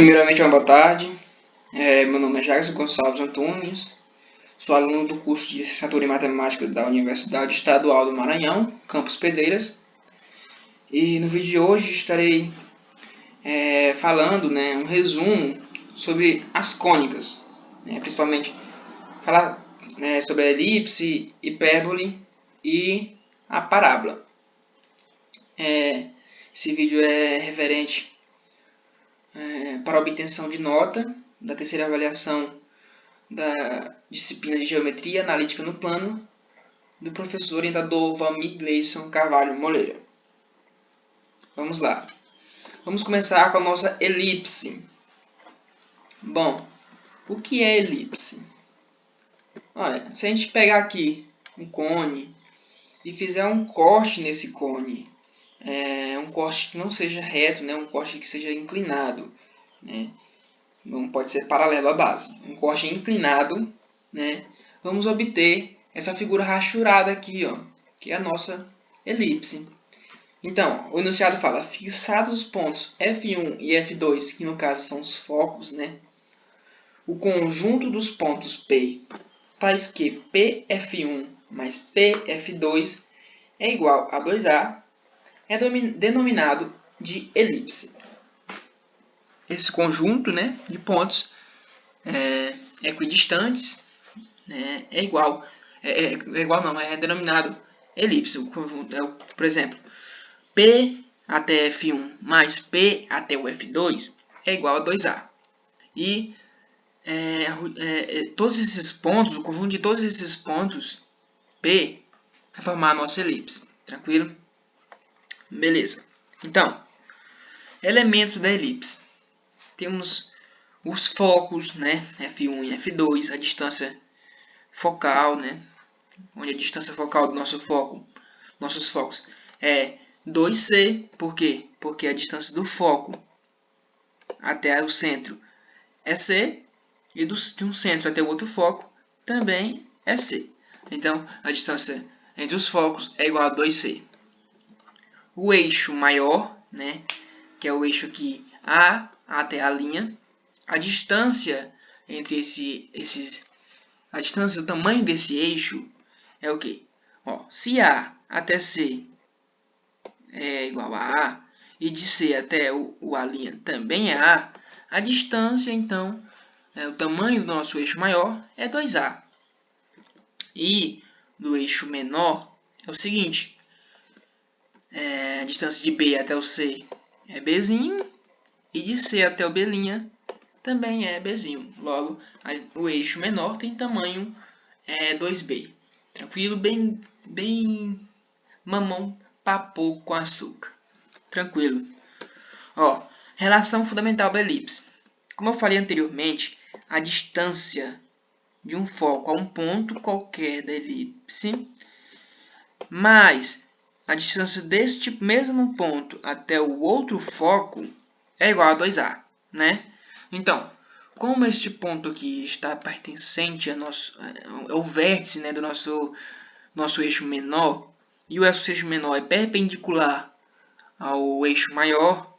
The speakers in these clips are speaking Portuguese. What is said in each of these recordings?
Primeiramente, uma boa tarde. Meu nome é Jackson Gonçalves Antunes, sou aluno do curso de Licenciatura em Matemática da Universidade Estadual do Maranhão, campus Pedreiras. E no vídeo de hoje estarei falando um resumo sobre as cônicas, principalmente falar sobre a elipse, hipérbole e a parábola. Esse vídeo é referente para a obtenção de nota da terceira avaliação da disciplina de Geometria Analítica no Plano, do professor orientador Valmir Gleison Carvalho Moleira. Vamos lá. Vamos começar com a nossa elipse. Bom, o que é elipse? Olha, se a gente pegar aqui um cone e fizer um corte nesse cone, um corte que não seja reto, um corte que seja inclinado, não pode ser paralelo à base, um corte inclinado, vamos obter essa figura rachurada aqui, que é a nossa elipse. Então, o enunciado fala, fixados os pontos F1 e F2, que no caso são os focos, o conjunto dos pontos P faz que PF1 mais PF2 é igual a 2A, é denominado de elipse. Esse conjunto de pontos equidistantes é denominado elipse. O conjunto por exemplo, P até F1 mais P até o F2 é igual a 2A. E todos esses pontos, o conjunto de todos esses pontos P vai formar a nossa elipse. Tranquilo? Beleza. Então, elementos da elipse. Temos os focos, F1 e F2, a distância focal, onde a distância focal do nossos focos é 2C. Por quê? Porque a distância do foco até o centro é C e de um centro até o outro foco também é C. Então, a distância entre os focos é igual a 2C. O eixo maior, que é o eixo aqui A até a linha, a distância entre o tamanho desse eixo é o quê? Se A até C é igual a A, e de C até o A' também é A, a distância, então, o tamanho do nosso eixo maior é 2A. E do eixo menor é o seguinte, a distância de B até o C é B'zinho, e de C até o B' também é B'zinho. Logo, o eixo menor tem tamanho 2B. Tranquilo? Bem mamão papo com açúcar. Tranquilo. Relação fundamental da elipse. Como eu falei anteriormente, a distância de um foco a um ponto qualquer da elipse, mais a distância deste mesmo ponto até o outro foco é igual a 2A, Então, como este ponto aqui está pertencente ao vértice do nosso eixo menor, e o eixo menor é perpendicular ao eixo maior,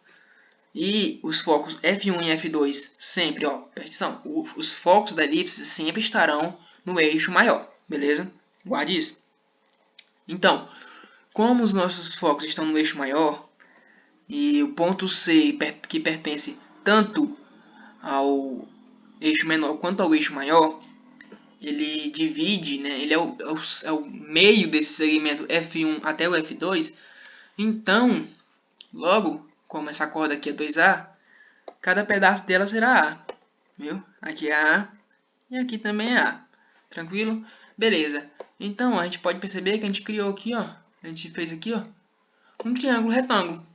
e os focos F1 e F2 sempre, atenção, os focos da elipse sempre estarão no eixo maior, beleza? Guarde isso. Então, como os nossos focos estão no eixo maior, e o ponto C, que pertence tanto ao eixo menor quanto ao eixo maior, ele divide, ele é o meio desse segmento F1 até o F2, então, logo, como essa corda aqui é 2A, cada pedaço dela será A, viu? Aqui é A e aqui também é A, tranquilo? Beleza, então a gente pode perceber que a gente criou aqui, a gente fez aqui, um triângulo retângulo.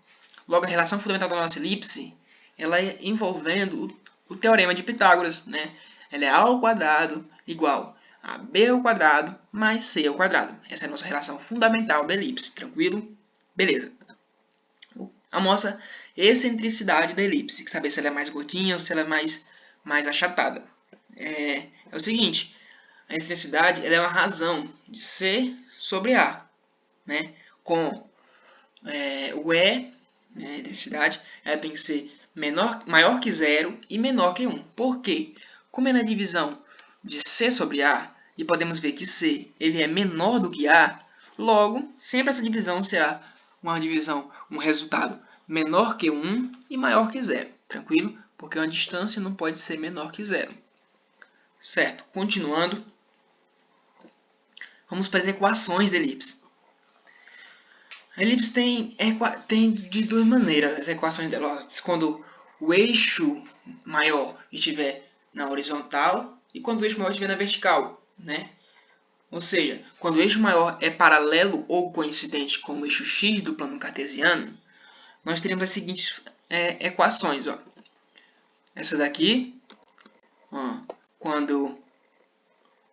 Logo, a relação fundamental da nossa elipse, ela é envolvendo o teorema de Pitágoras, Ela é A ao quadrado igual a B ao quadrado mais C ao quadrado. Essa é a nossa relação fundamental da elipse, tranquilo? Beleza. A nossa excentricidade da elipse, saber se ela é mais gordinha ou se ela é mais achatada. É o seguinte, a excentricidade ela é uma razão de C sobre A, com o E, a excentricidade, ela tem que ser maior que 0 e menor que 1. Por quê? Como é na divisão de C sobre A, e podemos ver que C ele é menor do que A, logo, sempre essa divisão será uma divisão, um resultado menor que 1 e maior que 0. Tranquilo? Porque uma distância não pode ser menor que 0. Certo? Continuando, vamos para as equações da elipse. A elipse tem de duas maneiras as equações dela. Quando o eixo maior estiver na horizontal e quando o eixo maior estiver na vertical, né? Ou seja, quando o eixo maior é paralelo ou coincidente com o eixo x do plano cartesiano, nós teremos as seguintes equações. Ó. Essa daqui, ó, quando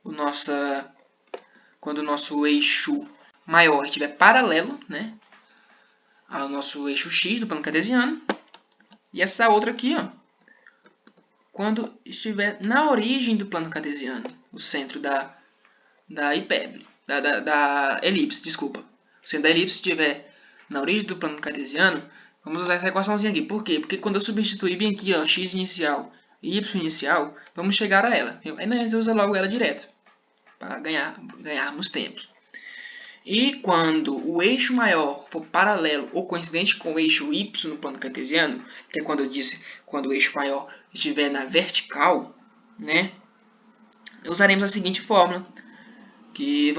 o nosso eixo maior estiver paralelo, né, ao nosso eixo x do plano cartesiano. E essa outra aqui, ó, quando estiver na origem do plano cartesiano, o centro da hipérbole, da elipse, desculpa. O centro da elipse estiver na origem do plano cartesiano, vamos usar essa equaçãozinha aqui. Por quê? Porque quando eu substituir bem aqui, ó, x inicial e y inicial, vamos chegar a ela. Aí nós usa logo ela direto, para ganharmos tempo. E quando o eixo maior for paralelo ou coincidente com o eixo y no plano cartesiano, que é quando eu disse quando o eixo maior estiver na vertical, né, usaremos a seguinte fórmula, que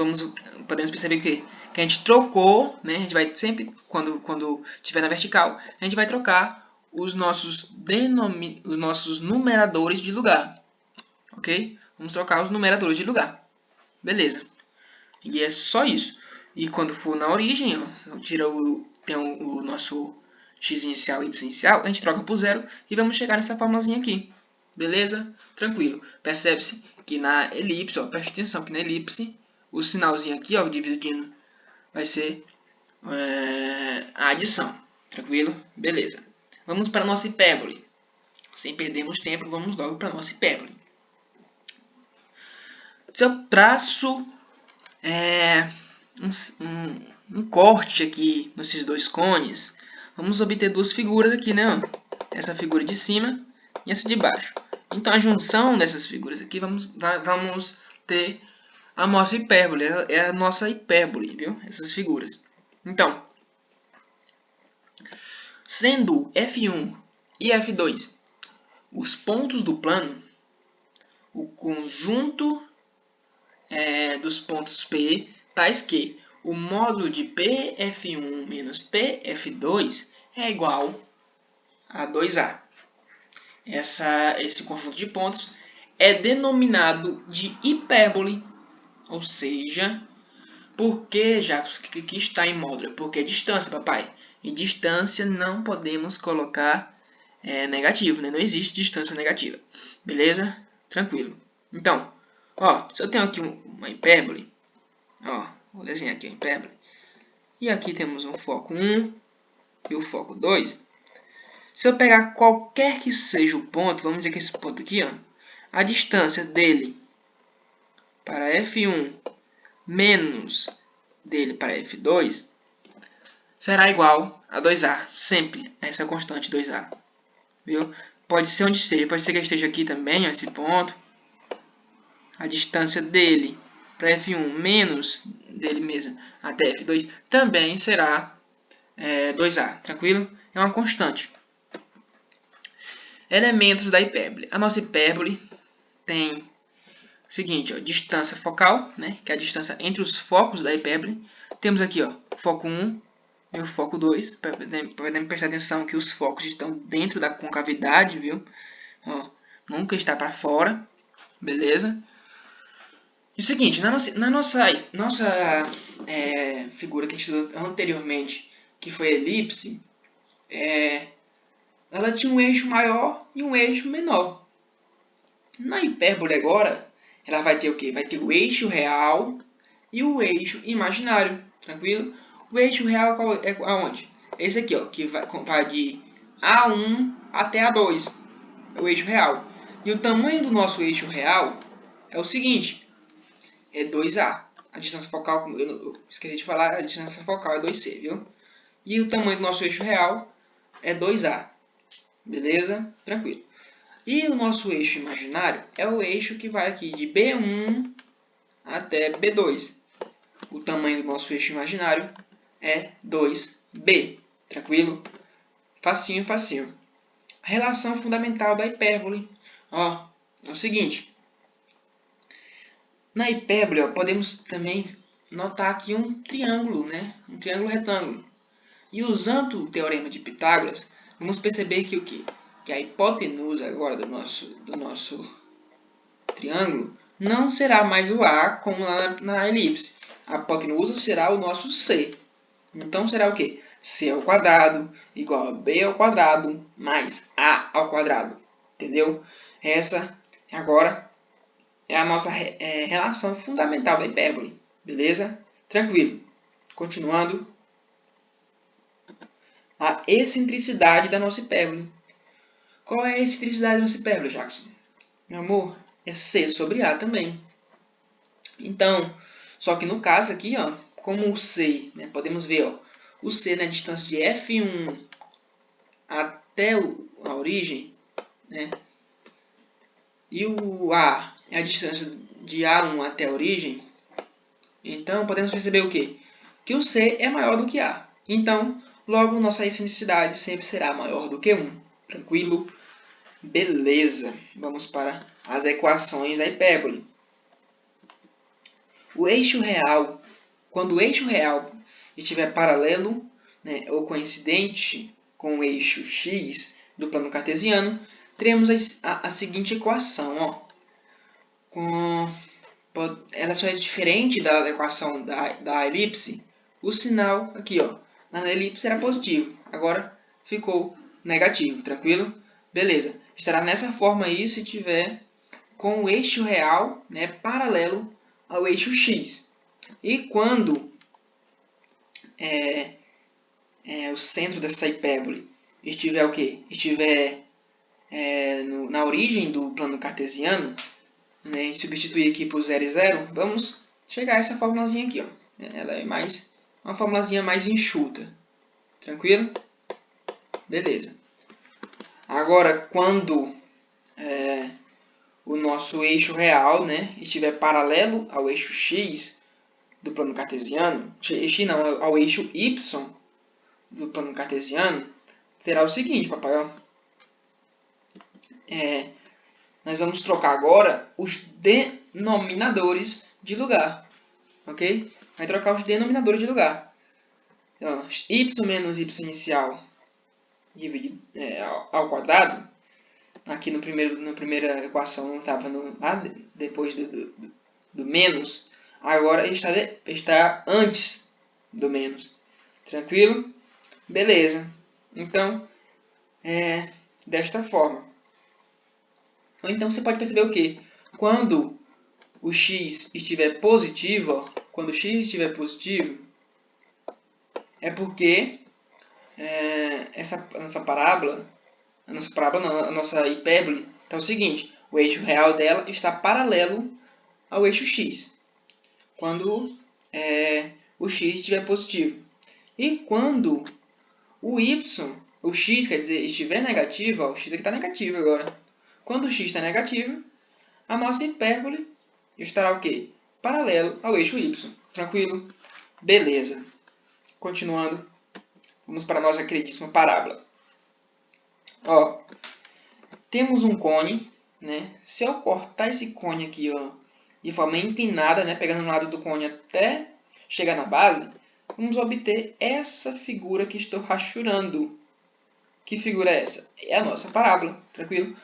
podemos perceber que a gente trocou, né, a gente vai sempre, quando estiver na vertical, a gente vai trocar os nossos numeradores de lugar, ok? Vamos trocar os numeradores de lugar, beleza? E é só isso. E quando for na origem, ó, tem o nosso x inicial e y inicial, a gente troca por 0 e vamos chegar nessa formulazinha aqui. Beleza? Tranquilo. Percebe-se que na elipse, ó, preste atenção que na elipse, o sinalzinho aqui, ó, dividindo, vai ser a adição. Tranquilo? Beleza. Vamos para a nossa hipérbole. Sem perdermos tempo, vamos logo para a nossa hipérbole. Se eu traço um corte aqui nesses dois cones, vamos obter duas figuras aqui, né? Essa figura de cima e essa de baixo. Então, a junção dessas figuras aqui, vamos ter a nossa hipérbole. É a nossa hipérbole, viu? Essas figuras. Então, sendo F1 e F2 os pontos do plano, o conjunto dos pontos P tais que o módulo de PF1 menos PF2 é igual a 2A. Esse conjunto de pontos é denominado de hipérbole, ou seja, porque já que está em módulo, porque é distância, papai. Em distância não podemos colocar negativo, né? Não existe distância negativa, beleza? Tranquilo. Então, ó, se eu tenho aqui uma hipérbole, ó, vou desenhar aqui a hipérbole, e aqui temos um foco 1 e o foco 2. Se eu pegar qualquer que seja o ponto, vamos dizer que esse ponto aqui, ó, a distância dele para F1 menos dele para F2 será igual a 2A, sempre, essa constante 2A. Viu? Pode ser onde esteja, pode ser que esteja aqui também, ó, esse ponto. A distância dele para F1 menos dele mesmo até F2 também será 2A, tranquilo? É uma constante. Elementos da hipérbole. A nossa hipérbole tem o seguinte, ó, distância focal, né, que é a distância entre os focos da hipérbole. Temos aqui, ó, foco 1 e o foco 2. Podemos prestar atenção que os focos estão dentro da concavidade, viu? Ó, nunca está para fora, beleza? E o seguinte, na nossa figura que a gente estudou anteriormente, que foi a elipse, ela tinha um eixo maior e um eixo menor. Na hipérbole agora, ela vai ter o quê? Vai ter o eixo real e o eixo imaginário, tranquilo? O eixo real é aonde? Esse aqui, ó, que vai de A1 até A2, é o eixo real. E o tamanho do nosso eixo real é o seguinte, é 2A. A distância focal, eu esqueci de falar, a distância focal é 2C, viu? E o tamanho do nosso eixo real é 2A. Beleza? Tranquilo. E o nosso eixo imaginário é o eixo que vai aqui de B1 até B2. O tamanho do nosso eixo imaginário é 2b. Tranquilo? Facinho, facinho. Relação fundamental da hipérbole. Ó, é o seguinte. Na hipérbole, ó, podemos também notar aqui um triângulo, né? Um triângulo retângulo. E usando o teorema de Pitágoras, vamos perceber que o quê? Que a hipotenusa agora do nosso triângulo não será mais o A como na elipse. A hipotenusa será o nosso C. Então será o quê? C ao quadrado igual a B ao quadrado mais A ao quadrado. Entendeu? Essa agora é a nossa relação fundamental da hipérbole. Beleza? Tranquilo. Continuando. A excentricidade da nossa hipérbole. Qual é a excentricidade da nossa hipérbole, Jackson? Meu amor, é C sobre A também. Então, só que no caso aqui, ó, como o C, né, podemos ver, ó, o C na distância de F1 até a origem, né, e o A é a distância de A1 até a origem, então podemos perceber o quê? Que o C é maior do que A. Então, logo, nossa excentricidade sempre será maior do que 1. Tranquilo? Beleza. Vamos para as equações da hipérbole. O eixo real, quando o eixo real estiver paralelo, né, ou coincidente com o eixo x do plano cartesiano, teremos a seguinte equação. Ó. Ela só é diferente da equação da elipse. O sinal aqui, ó, na elipse era positivo, agora ficou negativo, tranquilo? Beleza, estará nessa forma aí se tiver com o eixo real, né, paralelo ao eixo x. E quando o centro dessa hipérbole estiver o quê? Estiver na origem do plano cartesiano, né, e substituir aqui por 0 e 0, vamos chegar a essa formulazinha aqui. Ó. Ela é uma formulazinha mais enxuta. Tranquilo? Beleza. Agora, quando o nosso eixo real, né, estiver paralelo ao eixo x do plano cartesiano, não, ao eixo y do plano cartesiano, terá o seguinte, papai. Ó. Nós vamos trocar agora os denominadores de lugar. Ok? Vai trocar os denominadores de lugar. Então, y menos y inicial dividido ao quadrado. Aqui na primeira equação não estava lá depois do menos. Agora está antes do menos. Tranquilo? Beleza. Então, desta forma. Ou então você pode perceber o quê? Quando o x estiver positivo, ó, quando o x estiver positivo, é porque a nossa hipérbole está o seguinte: o eixo real dela está paralelo ao eixo x, quando o x estiver positivo. E quando o x quer dizer, estiver negativo, ó, o x aqui está negativo agora. Quando o x está negativo, a nossa hipérbole estará o quê? Paralelo ao eixo y. Tranquilo? Beleza. Continuando, vamos para a nossa queridíssima parábola. Ó, temos um cone, né? Se eu cortar esse cone aqui, ó, de forma inclinada, né, pegando no lado do cone até chegar na base, vamos obter essa figura que estou rachurando. Que figura é essa? É a nossa parábola, tranquilo?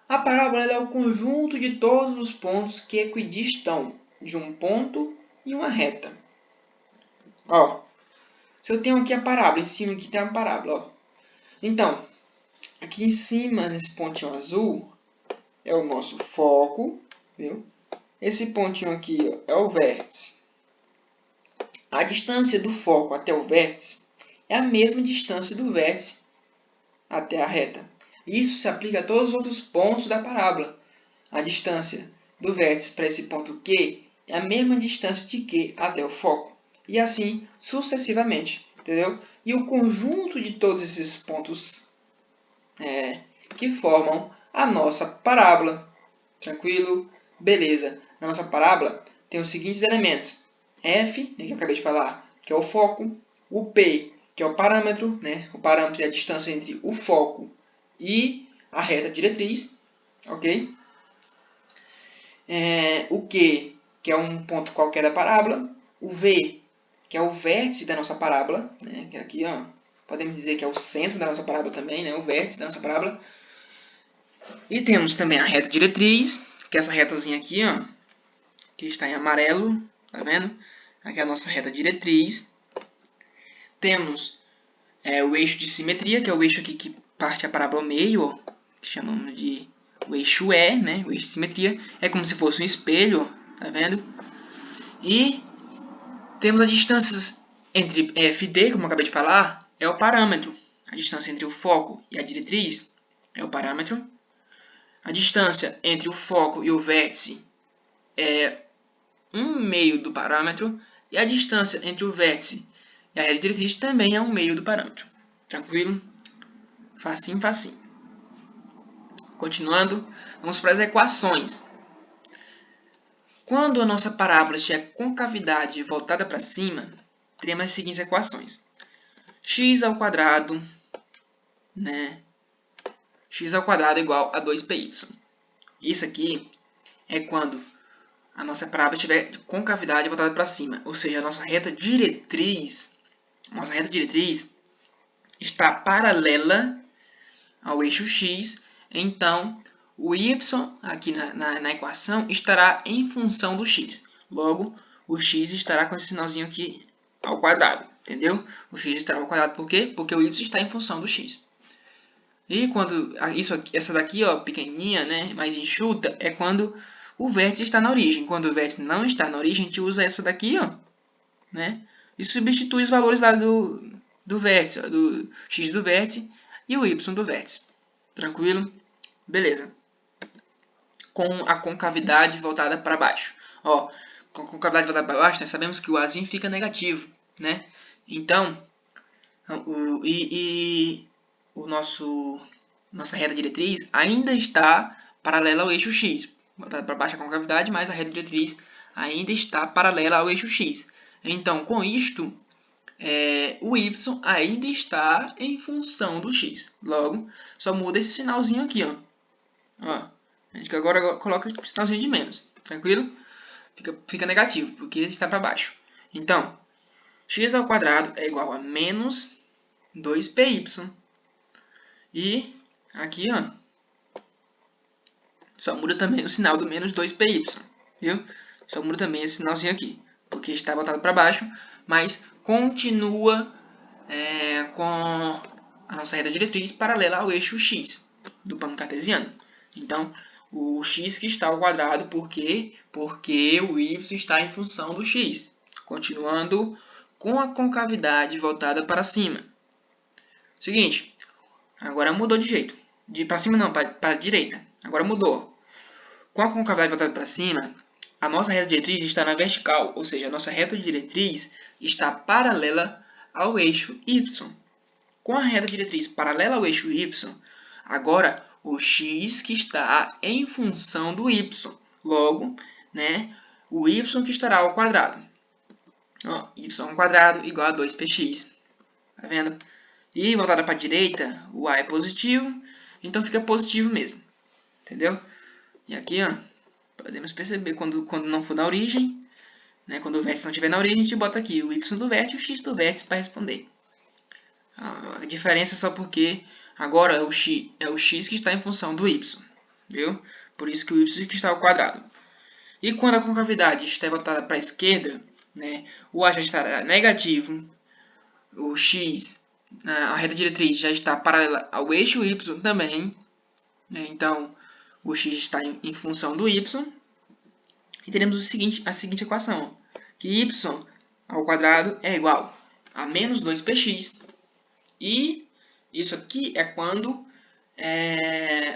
A parábola é o conjunto de todos os pontos que equidistam de um ponto e uma reta. Ó, se eu tenho aqui a parábola, em cima aqui tem a parábola. Ó. Então, aqui em cima, nesse pontinho azul, é o nosso foco. Viu? Esse pontinho aqui ó, é o vértice. A distância do foco até o vértice é a mesma distância do vértice até a reta. Isso se aplica a todos os outros pontos da parábola. A distância do vértice para esse ponto Q é a mesma distância de Q até o foco. E assim sucessivamente. Entendeu? E o conjunto de todos esses pontos que formam a nossa parábola. Tranquilo? Beleza. Na nossa parábola tem os seguintes elementos. F, que eu acabei de falar, que é o foco. O P, que é o parâmetro. O parâmetro é a distância entre o foco e a reta diretriz. Ok? O Q, que é um ponto qualquer da parábola. O V, que é o vértice da nossa parábola. Que aqui, podemos dizer que é o centro da nossa parábola também, o vértice da nossa parábola. E temos também a reta diretriz, que é essa retazinha aqui, que está em amarelo, tá vendo? Aqui é a nossa reta diretriz. Temos o eixo de simetria, que é o eixo aqui que parte a parábola ao meio, que chamamos de o eixo E, o eixo de simetria. É como se fosse um espelho, tá vendo? E temos as distâncias entre F e D, como eu acabei de falar, é o parâmetro. A distância entre o foco e a diretriz é o parâmetro. A distância entre o foco e o vértice é 1/2 do parâmetro. E a distância entre o vértice e a reta diretriz também é 1/2 do parâmetro. Tranquilo? Facinho, facinho. Continuando, vamos para as equações. Quando a nossa parábola tiver concavidade voltada para cima, teremos as seguintes equações. X ao quadrado, x ao quadrado é igual a 2πy. Isso aqui é quando a nossa parábola tiver concavidade voltada para cima, ou seja, a nossa reta diretriz está paralela ao eixo x, então o y aqui na equação estará em função do x. Logo, o x estará com esse sinalzinho aqui ao quadrado, entendeu? O x estará ao quadrado por quê? Porque o y está em função do x. E quando essa daqui, pequenininha, mais enxuta, é quando o vértice está na origem. Quando o vértice não está na origem, a gente usa essa daqui, e substitui os valores lá do vértice, do x do vértice e o y do vértice. Tranquilo? Beleza. Com a concavidade voltada para baixo. Com a concavidade voltada para baixo, nós sabemos que o azinho fica negativo, Então, nossa reta diretriz ainda está paralela ao eixo x. Voltada para baixo a concavidade, mas a reta diretriz ainda está paralela ao eixo x. Então, com isto, o y ainda está em função do x. Logo, só muda esse sinalzinho aqui. A gente agora coloca o sinalzinho de menos. Tranquilo? Fica negativo, porque ele está para baixo. Então, x ao quadrado é igual a menos 2πy. E aqui, só muda também o sinal do menos 2πy. Viu? Só muda também esse sinalzinho aqui, porque está voltado para baixo, mas continua com a nossa reta diretriz paralela ao eixo x do plano cartesiano. Então, o x que está ao quadrado, por quê? Porque o y está em função do x. Continuando com a concavidade voltada para cima. Seguinte, agora mudou de jeito. Para cima não, para a direita. Agora mudou. Com a concavidade voltada para cima, a nossa reta diretriz está na vertical, ou seja, a nossa reta diretriz está paralela ao eixo y. Com a reta diretriz paralela ao eixo y, agora o x que está em função do y. Logo, o y que estará ao quadrado. Y ao quadrado igual a 2px. Tá vendo? E voltada para a direita, o a é positivo, então fica positivo mesmo. Entendeu? E aqui, podemos perceber quando não for na origem, quando o vértice não estiver na origem, a gente bota aqui o y do vértice e o x do vértice para responder. A diferença é só porque agora é o x que está em função do y. Viu? Por isso que o y que está ao quadrado. E quando a concavidade estiver voltada para a esquerda, o a já estará negativo, o x, a reta diretriz já está paralela ao eixo y também, então o x está em função do y, e teremos a seguinte equação, que y ao quadrado é igual a menos 2px, e isso aqui é quando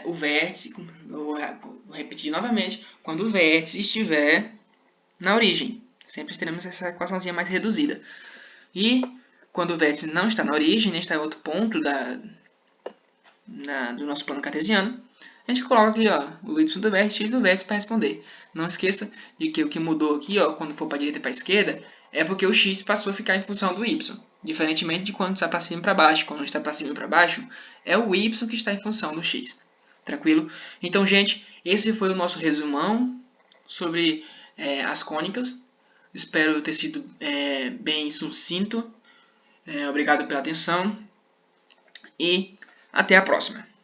o vértice, vou repetir novamente, quando o vértice estiver na origem. Sempre teremos essa equaçãozinha mais reduzida. E quando o vértice não está na origem, está em outro ponto do nosso plano cartesiano, a gente coloca aqui, ó, o y do vértice, x do vértice para responder. Não esqueça de que o que mudou aqui, ó, quando for para a direita e para a esquerda, é porque o x passou a ficar em função do y. Diferentemente de quando está para cima e para baixo. Quando está para cima e para baixo, é o y que está em função do x. Tranquilo? Então, gente, esse foi o nosso resumão sobre as cônicas. Espero ter sido bem sucinto. Obrigado pela atenção e até a próxima.